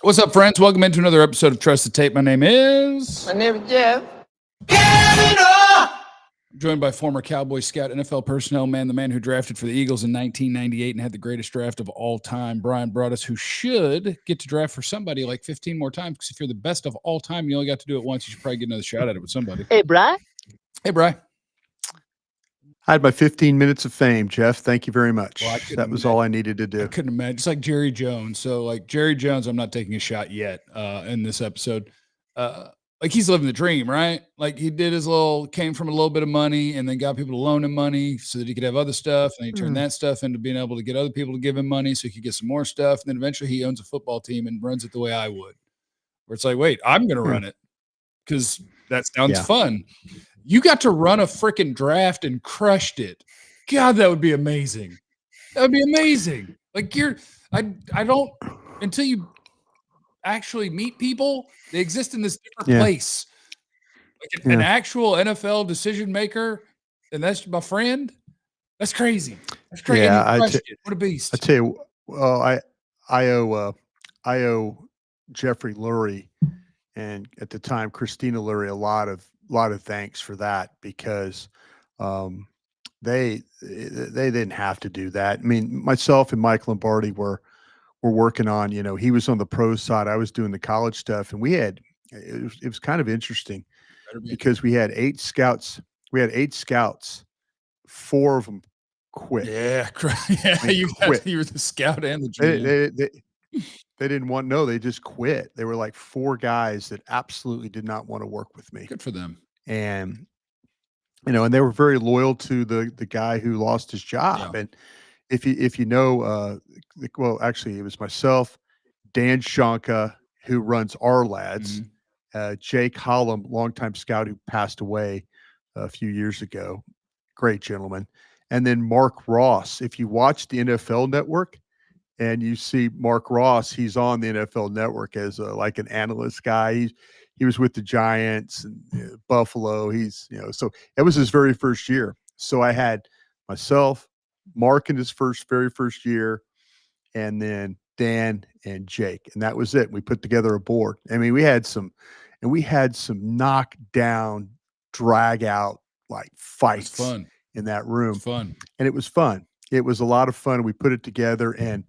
What's up, friends? Welcome into another episode of Trust the Tape. My name is Jeff. Cavanaugh. I'm joined by former Cowboy scout, NFL personnel man, the man who drafted for the Eagles in 1998 and had the greatest draft of all time, Bryan Broaddus, who should get to draft for somebody like 15 more times, because if you're the best of all time, you only got to do it once. You should probably get another shot at it with somebody. Hey, Bri. Hey, Bri. I had my 15 minutes of fame, Jeff. Thank you very much. Well, that was all I needed to do. I couldn't imagine. It's like Jerry Jones. So, like Jerry Jones, I'm not taking a shot yet in this episode. Like he's living the dream, right? Like he did came from a little bit of money and then got people to loan him money so that he could have other stuff. And he turned that stuff into being able to get other people to give him money so he could get some more stuff. And then eventually he owns a football team and runs it the way I would. Where it's like, wait, I'm going to run it because that sounds fun. You got to run a freaking draft and crushed it. God, that would be amazing. That would be amazing. Like I don't, until you actually meet people, they exist in this different place. Like an actual NFL decision maker, and that's my friend. That's crazy. That's crazy. Yeah, What a beast. I tell you, well, I owe Jeffrey Lurie and at the time Christina Lurie a lot of thanks for that, because they didn't have to do that. I mean, myself and Mike Lombardi were working on, he was on the pro side, I was doing the college stuff, and it was kind of interesting because we had 8 scouts. 4 of them quit. Yeah, you were the scout and the GM. They didn't want, they just quit. They were like 4 guys that absolutely did not want to work with me. Good for them. And and they were very loyal to the guy who lost his job. Yeah. And if you know, well, actually, it was myself, Dan Shanka, who runs Our Lads, Jake Hollum, longtime scout who passed away a few years ago, great gentleman, and then Mark Ross. If you watch the NFL Network and you see Mark Ross, he's on the NFL Network as like an analyst guy. He was with the Giants and Buffalo. So it was his very first year. So I had myself, Mark in his very first year, and then Dan and Jake, and that was it. We put together a board. I mean, we had some knockdown, drag out like fights in that room. Fun. And it was fun. It was a lot of fun. We put it together, and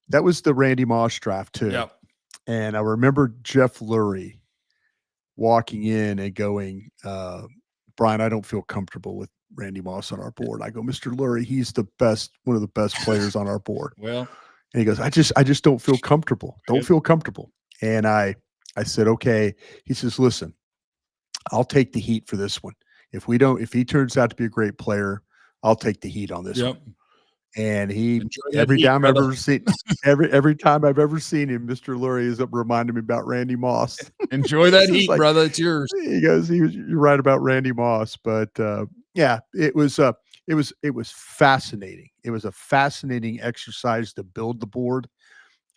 that was the Randy Moss draft too. Yep. And I remember Jeff Lurie walking in and going, Bryan, I don't feel comfortable with Randy Moss on our board. I go, Mr. Lurie, he's one of the best players on our board. Well, and he goes, I just don't feel comfortable. Don't feel comfortable. And I said, okay. He says, listen, I'll take the heat for this one. If he turns out to be a great player, I'll take the heat on this one. And every time I've ever seen him, Mr. Lurie is reminding me about Randy Moss. Enjoy that heat, brother. It's yours. He goes, you're right about Randy Moss. But it was fascinating. It was a fascinating exercise to build the board.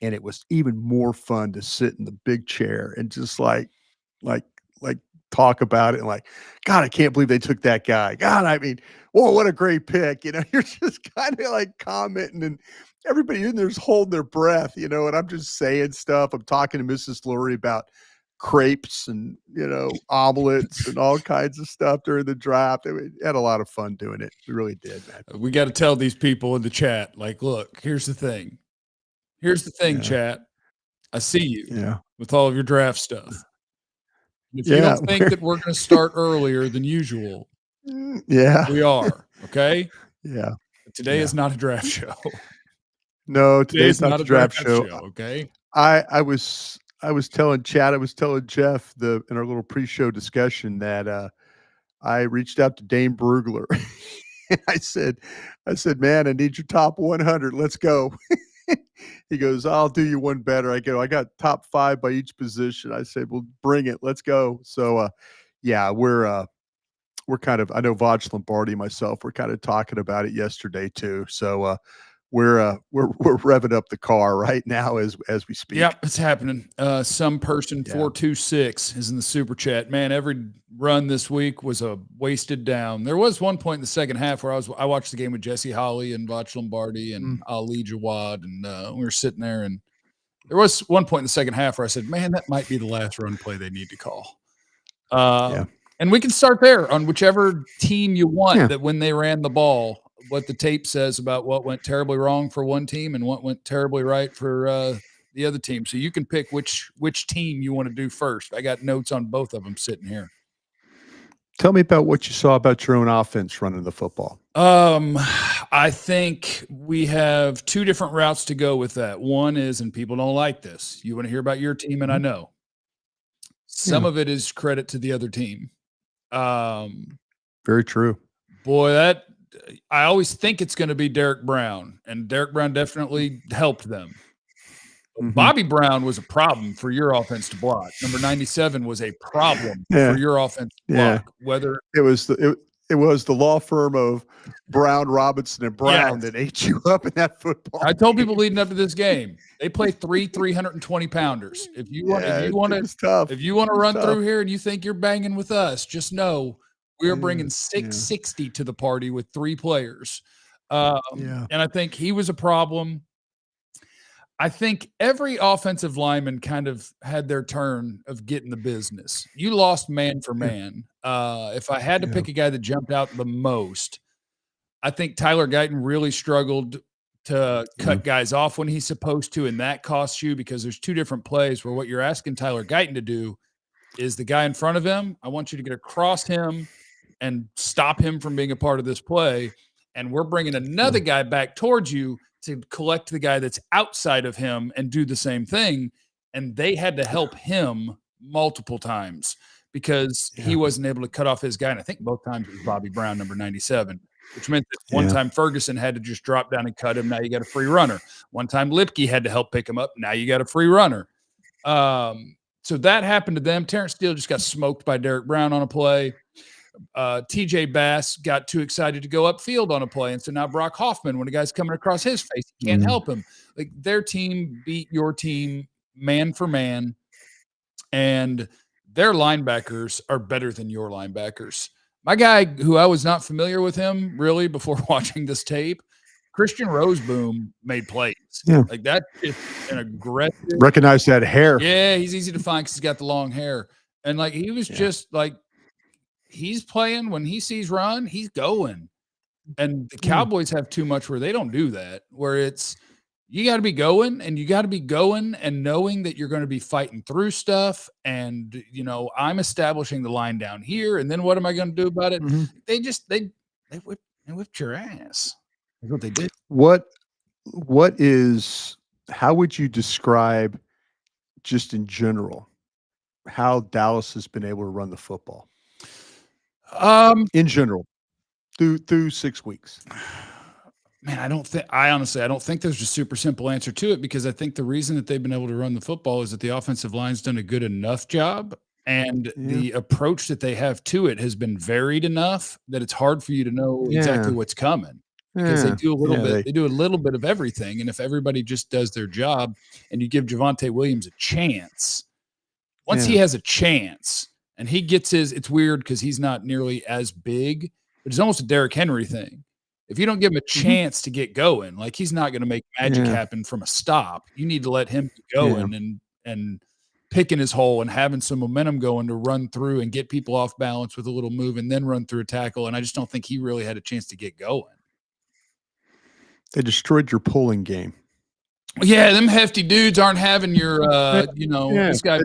And it was even more fun to sit in the big chair and just like talk about it and like, God, I can't believe they took that guy. God, I mean, whoa, what a great pick. You're just kind of like commenting, and everybody in there's holding their breath, and I'm just saying stuff. I'm talking to Mrs. Lurie about crepes and, omelets and all kinds of stuff during the draft. We had a lot of fun doing it. We really did, man. We got to tell these people in the chat, like, look, here's the thing. Chat. I see you with all of your draft stuff. If you don't think that we're going to start earlier than usual, we are. Okay. Yeah. But today is not a draft show. No, today's not a draft show. Okay. I was telling Chad, I was telling Jeff in our little pre-show discussion that I reached out to Dane Brugler. And I said, man, I need your top 100. Let's go. He goes, I'll do you one better. I go, I got top 5 by each position. I said, well, bring it. Let's go. So, we're kind of, I know Vaj Lombardi and myself, we're kind of talking about it yesterday too. So, we're revving up the car right now as we speak. Yep, it's happening. Some person 426 is in the super chat. Man, every run this week was a wasted down. There was one point in the second half where I watched the game with Jesse Holley and Vaj Lombardi and Ali Jawad, and we were sitting there, and There was one point in the second half where I said, man, that might be the last run play they need to call. And we can start there on whichever team you want that when they ran the ball, what the tape says about what went terribly wrong for one team and what went terribly right for the other team. So you can pick which team you want to do first. I got notes on both of them sitting here. Tell me about what you saw about your own offense running the football. I think we have two different routes to go with that. One is, and people don't like this, you want to hear about your team, and I know. Some of it is credit to the other team. Very true. Boy, I always think it's going to be Derek Brown, and Derek Brown definitely helped them. Bobby Brown was a problem for your offense to block. Number 97 was a problem for your offense to block. Whether it was the law firm of Brown, Robinson, and Brown that ate you up in that football. I told people leading up to this game, they play 320 pounders. If you want to run through here and you think you're banging with us, just know we are bringing 660 to the party with 3 players. And I think he was a problem. I think every offensive lineman kind of had their turn of getting the business. You lost man for man. If I had to pick a guy that jumped out the most, I think Tyler Guyton really struggled to cut guys off when he's supposed to, and that costs you because there's 2 different plays where what you're asking Tyler Guyton to do is the guy in front of him, I want you to get across him and stop him from being a part of this play, and we're bringing another guy back towards you to collect the guy that's outside of him and do the same thing. And they had to help him multiple times because he wasn't able to cut off his guy. And I think both times it was Bobby Brown, number 97, which meant that one time Ferguson had to just drop down and cut him. Now you got a free runner. One time Lipke had to help pick him up. Now you got a free runner. So that happened to them. Terrence Steele just got smoked by Derek Brown on a play. TJ Bass got too excited to go upfield on a play. And so now Brock Hoffman, when a guy's coming across his face, he can't help him. Like their team beat your team man for man, and their linebackers are better than your linebackers. My guy, who I was not familiar with him really before watching this tape, Christian Roseboom made plays. Like that is an aggressive. Recognize that hair. Yeah, he's easy to find because he's got the long hair. And like he was just like, he's playing when he sees run, he's going. And the Cowboys have too much where they don't do that, where it's you got to be going and you got to be going and knowing that you're going to be fighting through stuff. And, you know, I'm establishing the line down here. And then what am I going to do about it? They whipped your ass. That's what they did. How would you describe just in general how Dallas has been able to run the football? In general, through 6 weeks. Man, I honestly don't think there's a super simple answer to it, because I think the reason that they've been able to run the football is that the offensive line's done a good enough job, and the approach that they have to it has been varied enough that it's hard for you to know exactly what's coming, because they do a little bit. They do a little bit of everything, and if everybody just does their job, and you give Javonte Williams a chance, once he has a chance. And he gets his, it's weird because he's not nearly as big, but it's almost a Derrick Henry thing. If you don't give him a chance to get going, like he's not going to make magic happen from a stop. You need to let him get going and picking his hole and having some momentum going to run through and get people off balance with a little move and then run through a tackle. And I just don't think he really had a chance to get going. They destroyed your pulling game. Yeah, them hefty dudes aren't having your, this guy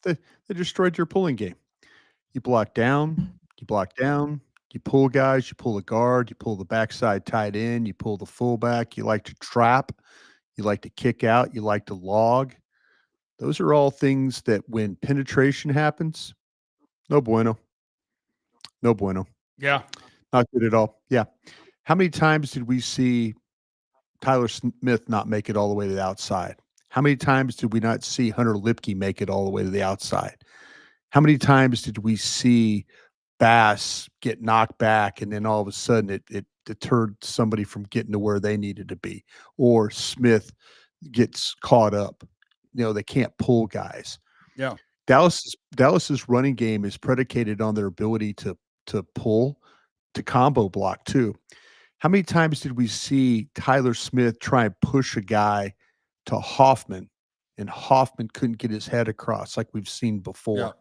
They destroyed your pulling game. You block down, you pull guys, you pull the guard, you pull the backside tight end, you pull the fullback, you like to trap, you like to kick out, you like to log. Those are all things that when penetration happens, no bueno. No bueno. Yeah. Not good at all. Yeah. How many times did we see Tyler Smith not make it all the way to the outside? How many times did we not see Hunter Lipke make it all the way to the outside? How many times did we see Bass get knocked back and then all of a sudden it deterred somebody from getting to where they needed to be? Or Smith gets caught up. You know, they can't pull guys. Yeah. Dallas's running game is predicated on their ability to pull, to combo block too. How many times did we see Tyler Smith try and push a guy to Hoffman, and Hoffman couldn't get his head across like we've seen before. Yeah.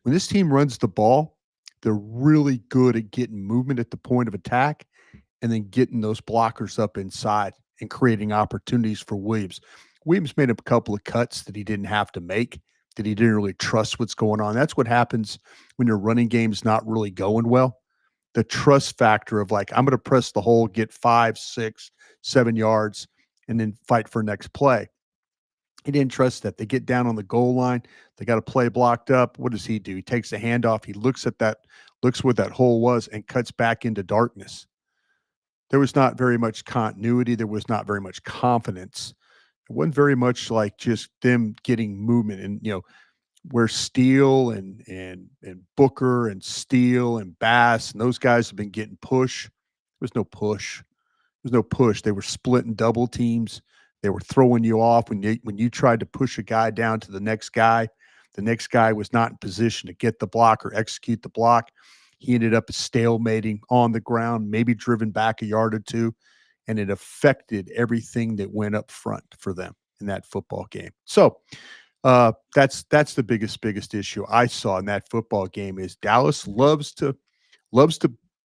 When this team runs the ball, they're really good at getting movement at the point of attack and then getting those blockers up inside and creating opportunities for Williams. Williams made a couple of cuts that he didn't have to make, that he didn't really trust what's going on. That's what happens when your running game's not really going well. The trust factor of like, I'm going to press the hole, get 5, 6, 7 yards, and then fight for next play. He didn't trust that. They get down on the goal line. They got a play blocked up. What does he do? He takes the handoff. He looks where that hole was and cuts back into darkness. There was not very much continuity. There was not very much confidence. It wasn't very much like just them getting movement. And, where Steele and Booker and Steele and Bass and those guys have been getting push, there was no push. There was no push. They were splitting double teams. They were throwing you off when you tried to push a guy down to the next guy. The next guy was not in position to get the block or execute the block. He ended up stalemating on the ground, maybe driven back a yard or two, and it affected everything that went up front for them in that football game. So that's the biggest issue I saw in that football game is Dallas loves to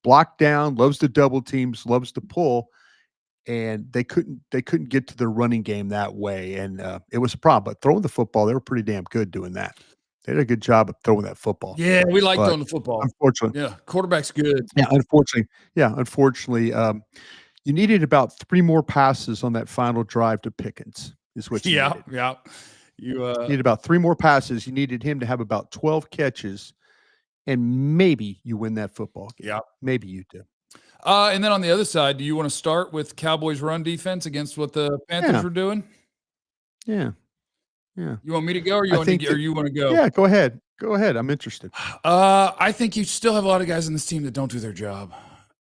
block down, loves to double teams, loves to pull. And they couldn't get to their running game that way, and it was a problem. But throwing the football, they were pretty damn good doing that. They did a good job of throwing that football. Yeah, we like throwing the football. Unfortunately, yeah, quarterback's good. Yeah, unfortunately, you needed about 3 more passes on that final drive to Pickens. Is what you needed. Yeah. You need about 3 more passes. You needed him to have about 12 catches, and maybe you win that football game. Yeah, maybe you do. And then on the other side, do you want to start with Cowboys run defense against what the Panthers were doing? Yeah. You want me to go, or you want to go? Yeah, go ahead. Go ahead. I'm interested. I think you still have a lot of guys in this team that don't do their job.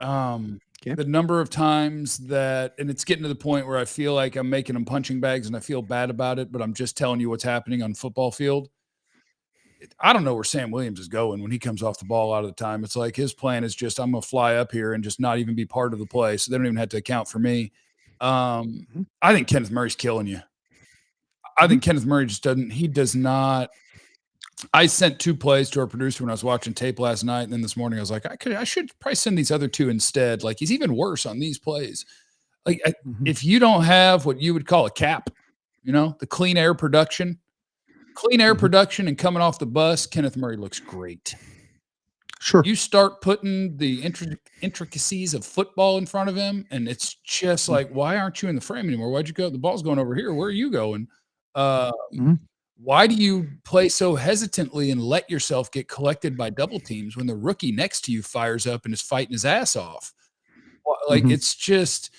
The number of times and it's getting to the point where I feel like I'm making them punching bags and I feel bad about it, but I'm just telling you what's happening on the football field. I don't know where Sam Williams is going when he comes off the ball a lot of the time. It's like his plan is just, I'm going to fly up here and just not even be part of the play. So they don't even have to account for me. I think Kenneth Murray's killing you. I think Kenneth Murray does not. I sent 2 plays to our producer when I was watching tape last night. And then this morning I was like, I should probably send these other 2 instead. Like he's even worse on these plays. Like if you don't have what you would call a cap, the clean air production and coming off the bus, Kenneth Murray looks great. Sure. You start putting the intricacies of football in front of him, and it's just like, why aren't you in the frame anymore? Why'd you go? The ball's going over here. Where are you going? Why do you play so hesitantly and let yourself get collected by double teams when the rookie next to you fires up and is fighting his ass off? Like it's just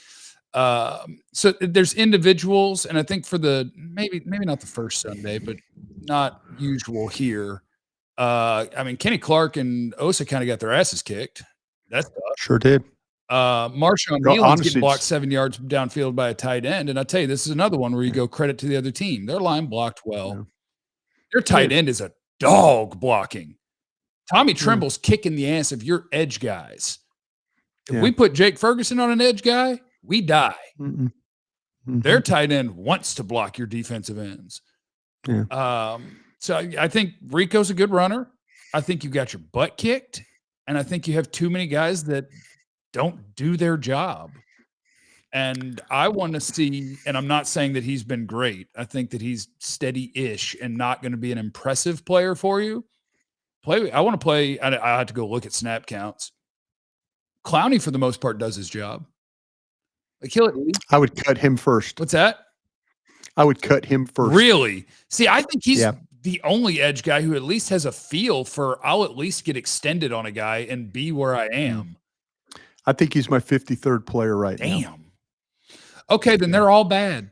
so there's individuals, and I think for the maybe not the first Sunday, but not usual here. I mean, Kenny Clark and Osa kind of got their asses kicked. That's tough. Sure did. Marshawn Nealon's getting blocked 7 yards downfield by a tight end. And I tell you, this is another one where you go credit to the other team. Their line blocked well. Yeah. Their tight end is a dog blocking. Tommy Trimble's kicking the ass of your edge guys. If we put Jake Ferguson on an edge guy, we die. Their tight end wants to block your defensive ends. Yeah. So I think Rico's a good runner. I think you got your butt kicked. And I think you have too many guys that don't do their job. And I want to see, and I'm not saying that he's been great. I think that he's steady-ish and not going to be an impressive player for you. I want to play. I have to go look at snap counts. Clowney, for the most part, does his job. Like I would cut him first. What's that? I would cut him first. Really? See, I think he's the only edge guy who at least has a feel for, I'll at least get extended on a guy and be where I am. I think he's my 53rd player right now. Damn. Okay, then they're all bad.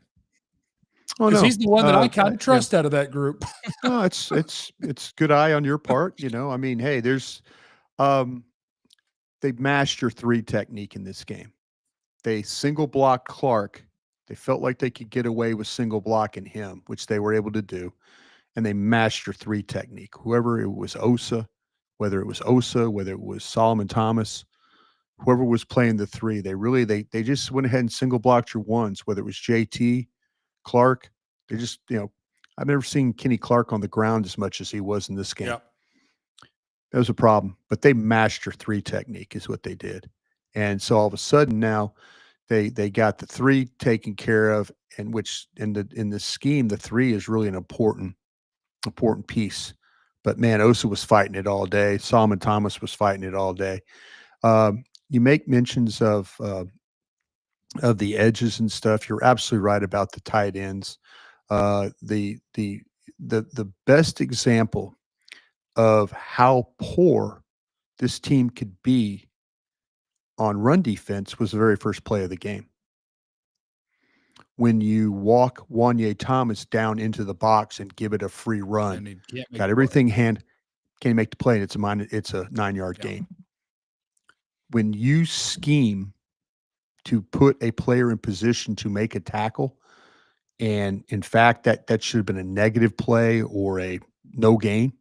Oh no, he's the one that I kind of trust out of that group. No, it's good eye on your part. I mean, hey, there's they mashed your 3 technique in this game. They single block Clark. They felt like they could get away with single blocking him, which they were able to do, and they mashed your 3 technique. Whoever it was, whether it was Solomon Thomas. Whoever was playing the 3, they just went ahead and single blocked your ones, whether it was JT, Clark. They just, I've never seen Kenny Clark on the ground as much as he was in this game. Yeah. That was a problem. But they mashed your 3 technique is what they did. And so all of a sudden now they got the 3 taken care of, and which in the scheme, the 3 is really an important piece. But man, Osa was fighting it all day. Solomon Thomas was fighting it all day. You make mentions of the edges and stuff. You're absolutely right about the tight ends. The best example of how poor this team could be on run defense was the very first play of the game. When you walk Wanye Thomas down into the box and give it a free run, And he can't make got the everything can't make the play, and it's a 9-yard gain. When you scheme to put a player in position to make a tackle, and in fact that should have been a negative play or a no gain,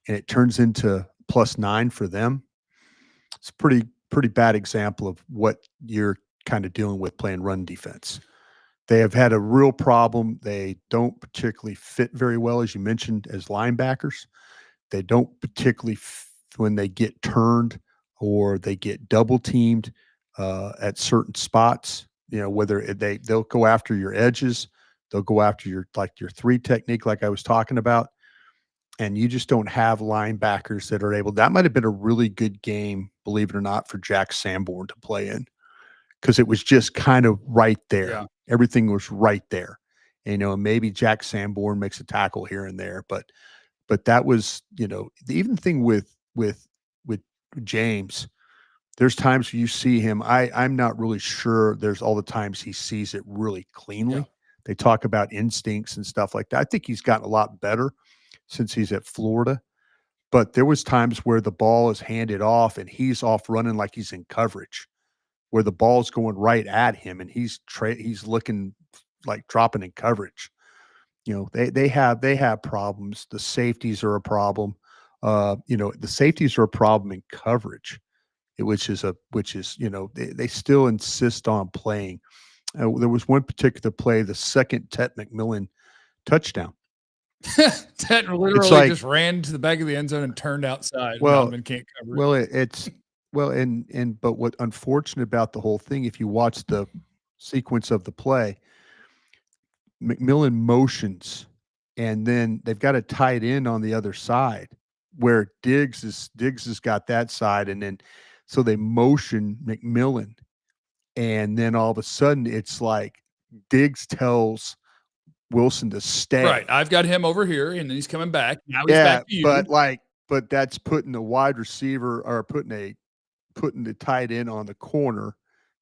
and it turns into +9 for them, it's a pretty bad example of what you're kind of dealing with playing run defense. They have had a real problem. They don't particularly fit very well, as you mentioned, as linebackers. They don't particularly when they get turned or they get double teamed at certain spots. Whether they'll go after your edges, they'll go after your 3 technique, like I was talking about, and you just don't have linebackers that are able. That might have been a really good game, believe it or not, for Jack Sanborn to play in, because it was just kind of right there. Yeah. Everything was right there. And, maybe Jack Sanborn makes a tackle here and there, but that was, the even thing with James, there's times you see him. I'm not really sure there's all the times he sees it really cleanly. Yeah. They talk about instincts and stuff like that. I think he's gotten a lot better since he's at Florida, but there was times where the ball is handed off and he's off running like he's in coverage, where the ball's going right at him and he's looking like dropping in coverage. They have problems. The safeties are a problem. The safeties are a problem in coverage, which is they still insist on playing. There was one particular play, the second Tet McMillan touchdown. Tet literally just ran to the back of the end zone and turned outside. Well, Donovan can't cover it. But what unfortunate about the whole thing, if you watch the sequence of the play, McMillan motions, and then they've got a tight end on the other side where Diggs has got that side, and then so they motion McMillan, and then all of a sudden it's like Diggs tells Wilson to stay. Right. I've got him over here, and then he's coming back. Now he's back to you. But that's putting the wide receiver or putting the tight end on the corner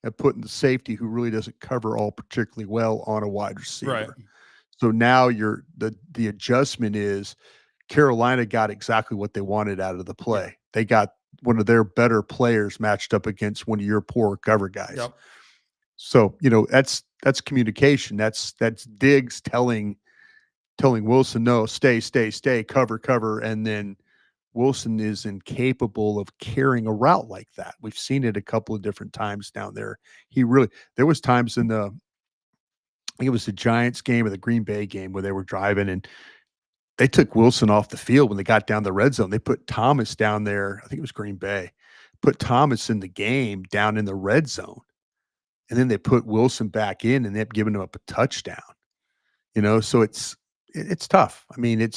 and putting the safety, who really doesn't cover all particularly well, on a wide receiver. Right. So now the adjustment is Carolina got exactly what they wanted out of the play. Yeah. They got one of their better players matched up against one of your poor cover guys. Yep. So, that's communication. That's Diggs telling Wilson, no, stay, cover. And then Wilson is incapable of carrying a route like that. We've seen it a couple of different times down there. There was times I think it was the Giants game or the Green Bay game where they were driving and they took Wilson off the field when they got down the red zone. They put Thomas down there. I think it was Green Bay. Put Thomas in the game down in the red zone. And then they put Wilson back in and they've given him up a touchdown. So it's tough. I mean,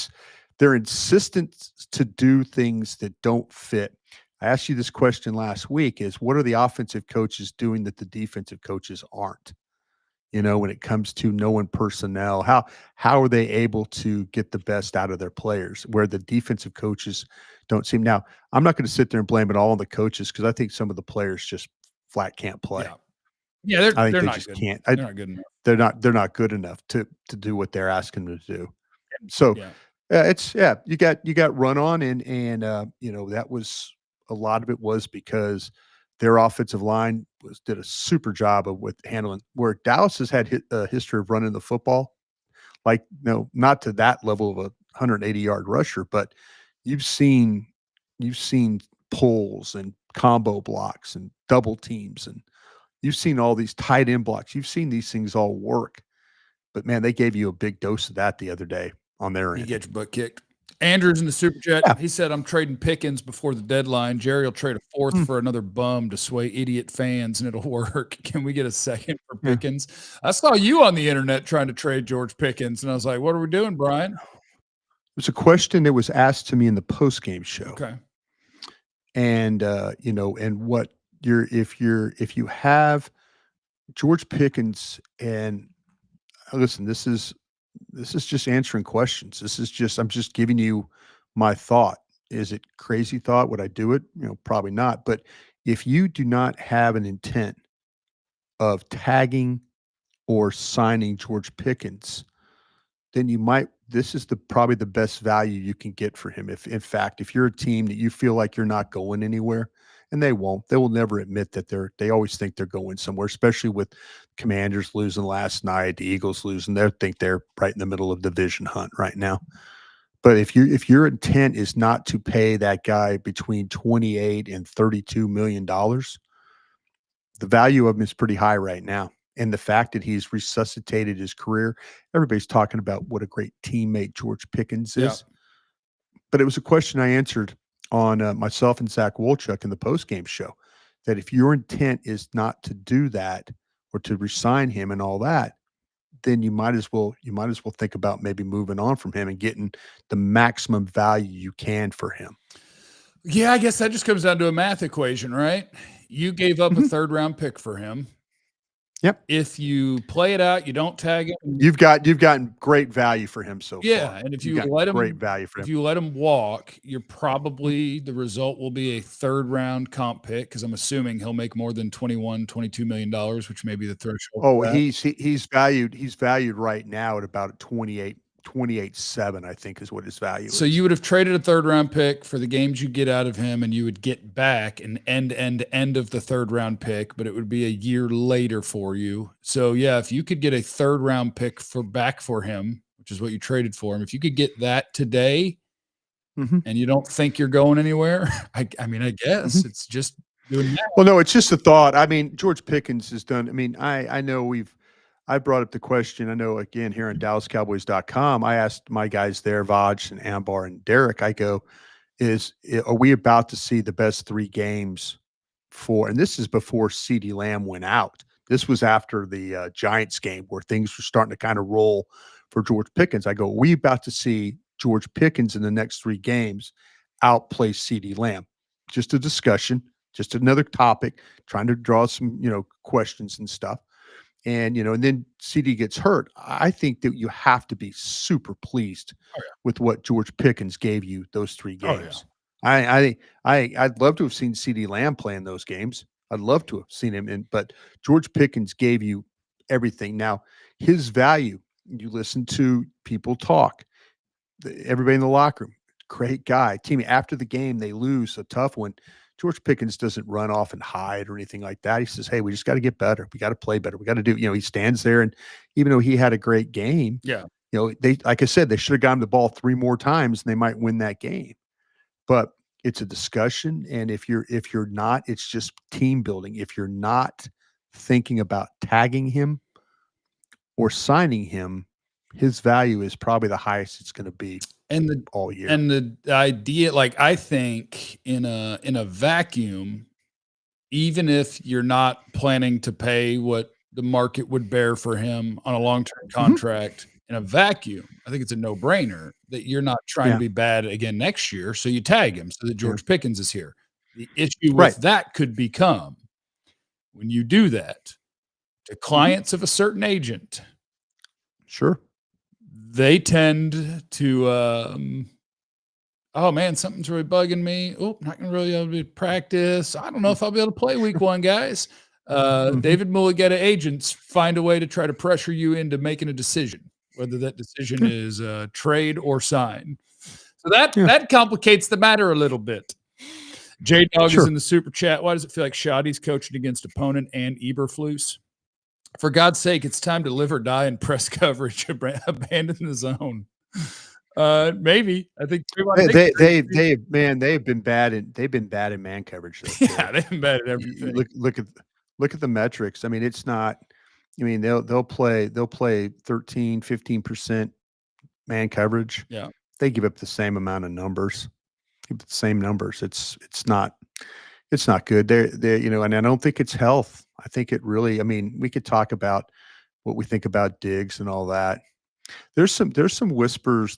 they're insistent to do things that don't fit. I asked you this question last week, is what are the offensive coaches doing that the defensive coaches aren't? When it comes to knowing personnel, how are they able to get the best out of their players where the defensive coaches don't seem? Now, I'm not going to sit there and blame it all on the coaches, because I think some of the players just flat can't play. Yeah, I think they're they not just good. can't. They're not good enough. They're not good enough to do what they're asking them to do. So you got run on, and that was a lot of it was because their offensive line did a super job with handling, where Dallas has had a history of running the football, not to that level of a 180-yard rusher, but you've seen pulls and combo blocks and double teams, and you've seen all these tight end blocks. You've seen these things all work, But man, they gave you a big dose of that the other day on their You end. get your butt kicked. Andrew's in the super chat. Yeah. He said, I'm trading Pickens before the deadline. Jerry will trade a fourth for another bum to sway idiot fans, and it'll work. Can we get a second for Pickens? I saw you on the internet trying to trade George Pickens, and I was like, what are we doing, Bryan? It was a question that was asked to me in the post-game show. Okay. And and what if you have George Pickens, and listen, this is just answering questions. I'm just giving you my thought. Is it crazy thought? Would I do it? Probably not. But if you do not have an intent of tagging or signing George Pickens, then you might. This is probably the best value you can get for him. If in fact, if you're a team that you feel like you're not going anywhere, and they won't, they will never admit that they always think they're going somewhere, especially with Commanders losing last night, the Eagles losing. They think they're right in the middle of division hunt right now. But if your intent is not to pay that guy between $28 and $32 million, the value of him is pretty high right now. And the fact that he's resuscitated his career, everybody's talking about what a great teammate George Pickens is. Yeah. But it was a question I answered on myself and Zach Wolchuk in the postgame show, that if your intent is not to do that or to resign him and all that, then you might as well think about maybe moving on from him and getting the maximum value you can for him. Yeah, I guess that just comes down to a math equation, right? You gave up a third-round pick for him. Yep. If you play it out, you don't tag him. You've gotten great value for him so far. Yeah, and if you let him, great value for him. If you let him walk, you're probably the result will be a third-round comp pick, because I'm assuming he'll make more than $22 million, which may be the threshold. Oh, he's valued right now at about 28.7, I think, is what his value is. So you would have traded a third-round pick for the games you get out of him, and you would get back an end of the third-round pick, but it would be a year later for you. So yeah, if you could get a third-round pick back for him, which is what you traded for him, if you could get that today, and you don't think you're going anywhere, I mean, I guess it's just doing that. Well, no, it's just a thought. I mean, George Pickens has done. I mean, I know I brought up the question. I know, again, here on DallasCowboys.com, I asked my guys there, Vaj and Ambar and Derek, I go, are we about to see the best 3 games and this is before CeeDee Lamb went out. This was after the Giants game where things were starting to kind of roll for George Pickens. I go, are we about to see George Pickens in the next 3 games outplay CeeDee Lamb? Just a discussion, just another topic, trying to draw some, questions and stuff. And, and then CD gets hurt. I think that you have to be super pleased with what George Pickens gave you those 3 games. I'd love to have seen CeeDee Lamb play in those games. I'd love to have seen him but George Pickens gave you everything. Now, his value, you listen to people talk, everybody in the locker room, great guy. Team, after the game, they lose a tough one. George Pickens doesn't run off and hide or anything like that. He says, hey, we just got to get better. We got to play better. We got to do, he stands there, and even though he had a great game, they, like I said, they should have gotten the ball 3 more times and they might win that game. But it's a discussion. And if you're not, it's just team building. If you're not thinking about tagging him or signing him, his value is probably the highest it's going to be all year. And the idea, like, I think in a vacuum, even if you're not planning to pay what the market would bear for him on a long-term contract, in a vacuum, I think it's a no-brainer that you're not trying to be bad again next year. So you tag him so that George Pickens is here. The issue with that could become, when you do that to clients of a certain agent, they tend to, oh man, something's really bugging me. Oh, not gonna really be able to practice. I don't know if I'll be able to play week 1, guys. David Mulligeta agents find a way to try to pressure you into making a decision, whether that decision is trade or sign. So that complicates the matter a little bit. J Dog is in the super chat. Why does it feel like Shoddy's coaching against opponent and Eberflus? For God's sake, it's time to live or die in press coverage. Abandon the zone. Maybe. I think they've been bad in man coverage. Yeah, they've been bad at everything. Look at the metrics. I mean, it's not. I mean, they'll play 13, 15% man coverage. Yeah. They give up the same amount of numbers. Give the same numbers. It's not good. They and I don't think it's health. I think it really. I mean, we could talk about what we think about Diggs and all that. There's some whispers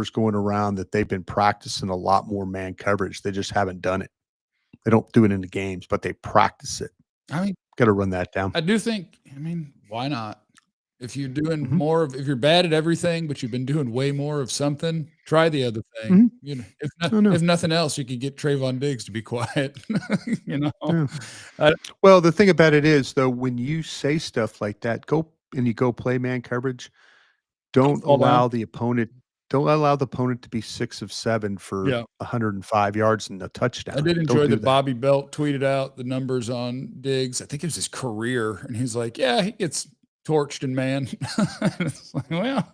going around that they've been practicing a lot more man coverage. They just haven't done it. They don't do it in the games, but they practice it. I mean, got to run that down. I do think, why not? If you're doing Mhm. more of, if you're bad at everything, but you've been doing way more of something, try the other thing. Mhm. I know. If nothing else, you could get Trayvon Diggs to be quiet. Yeah. I- Well, the thing about it is, though, when you say stuff like that, you go play man coverage. Don't fall down. allow the opponent. Don't allow the opponent to be 6 of 7 for Yeah. 105 yards and a touchdown. I did Don't enjoy do that that. Bobby Belt tweeted out the numbers on Diggs. I think it was his career. And he's like, yeah, he gets torched in man. It's like, well,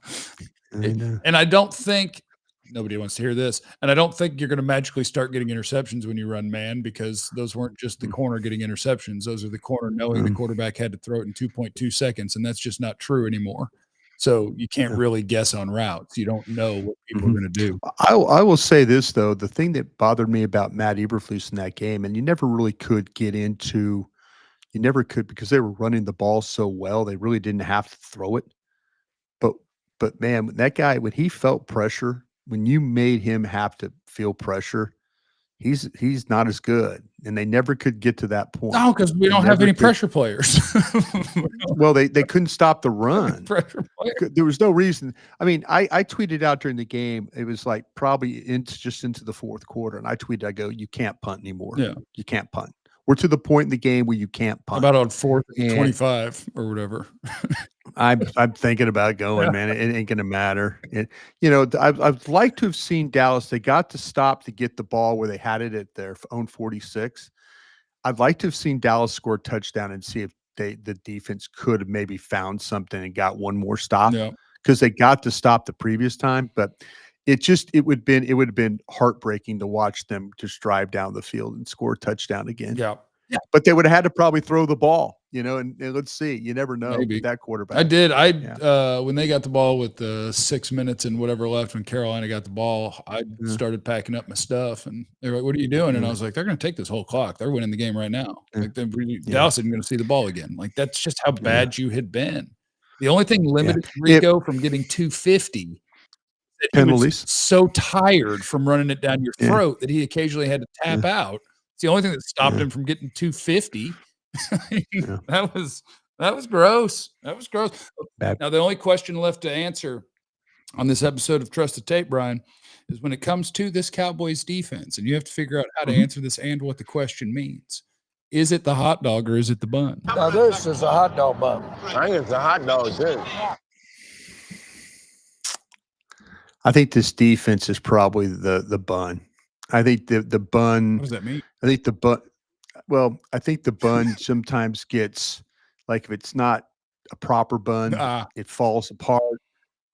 I know. and I don't think nobody wants to hear this. And I don't think you're going to magically start getting interceptions when you run man, because those weren't just the corner getting interceptions. Those are the corner knowing the quarterback had to throw it in 2.2 seconds. And that's just not true anymore. So you can't really guess on routes. You don't know what people are going to do. I will say this, though. The thing that bothered me about Matt Eberflus in that game, and you never really could get into you never could, because they were running the ball so well, they really didn't have to throw it. But man, that guy, when he felt pressure, when you made him have to feel pressure, he's not as good, and they never could get to that point. No, because we They don't have never any could. pressure players. Well, they couldn't stop the run. Pressure players. There was no reason. I mean, I tweeted out during the game. It was like probably just into the fourth quarter, and I tweeted, I go, "You can't punt anymore. Yeah. You can't punt. We're to the point in the game where you can't How punt." about on 4th and And 25 or whatever? I'm thinking about going, man. It ain't gonna matter. I'd like to have seen Dallas. They got to stop to get the ball where they had it at their own 46. I'd like to have seen Dallas score a touchdown and see if the defense could have maybe found something and got one more stop, Yeah. because they got to stop the previous time. But it would have been heartbreaking to watch them just drive down the field and score a touchdown again. Yeah. Yeah. But they would have had to probably throw the ball, and let's see. You never know Maybe. with that quarterback. I did. When they got the ball with 6 minutes and whatever left, when Carolina got the ball, I started packing up my stuff, and they were like, "What are you doing?" And I was like, "They're going to take this whole clock. They're winning the game right now. Like, Dallas isn't going to see the ball again." Like, that's just how bad you had been. The only thing limited Rico from getting 250, that he was Penalties. so tired from running it down your throat that he occasionally had to tap out. It's the only thing that stopped him from getting 250. That was gross. That was gross. Bad. Now, the only question left to answer on this episode of Trust the Tape, Bryan, is when it comes to this Cowboys defense, and you have to figure out how to answer this and what the question means. Is it the hot dog or is it the bun? Now this is a hot dog bun. I think it's a hot dog too. I think this defense is probably the bun. I think the bun. What does that mean? I think the bun. Well, I think the bun sometimes gets, like, if it's not a proper bun, it falls apart.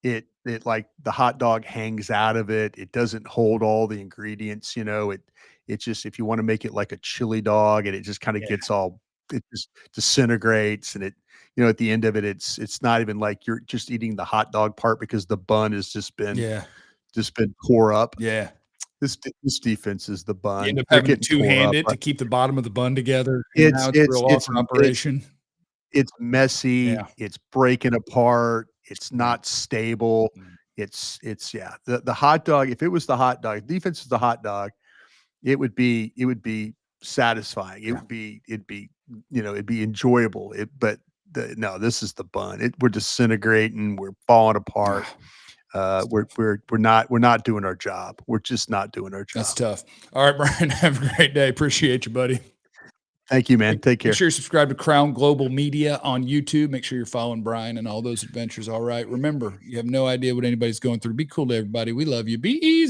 It like the hot dog hangs out of it. It doesn't hold all the ingredients. It just, if you want to make it like a chili dog, and it just kind of gets all, it just disintegrates, and at the end of it, it's not even like you're just eating the hot dog part, because the bun has just been tore up. Yeah. This defense is the bun. You end up They're having to getting tore two-hand up. it to keep the bottom of the bun together. It's a real awesome operation. It's messy. Yeah. It's breaking apart. It's not stable. It's the hot dog. If it was the hot dog, defense is the hot dog, it would be satisfying. It'd be enjoyable. No, this is the bun. We're disintegrating. We're falling apart. We're not doing our job. We're just not doing our job. That's tough. All right, Bryan, have a great day. Appreciate you, buddy. Thank you, man. Take care. Make sure you subscribe to Crown Global Media on YouTube. Make sure you're following Bryan and all those adventures. All right. Remember, you have no idea what anybody's going through. Be cool to everybody. We love you. Be easy.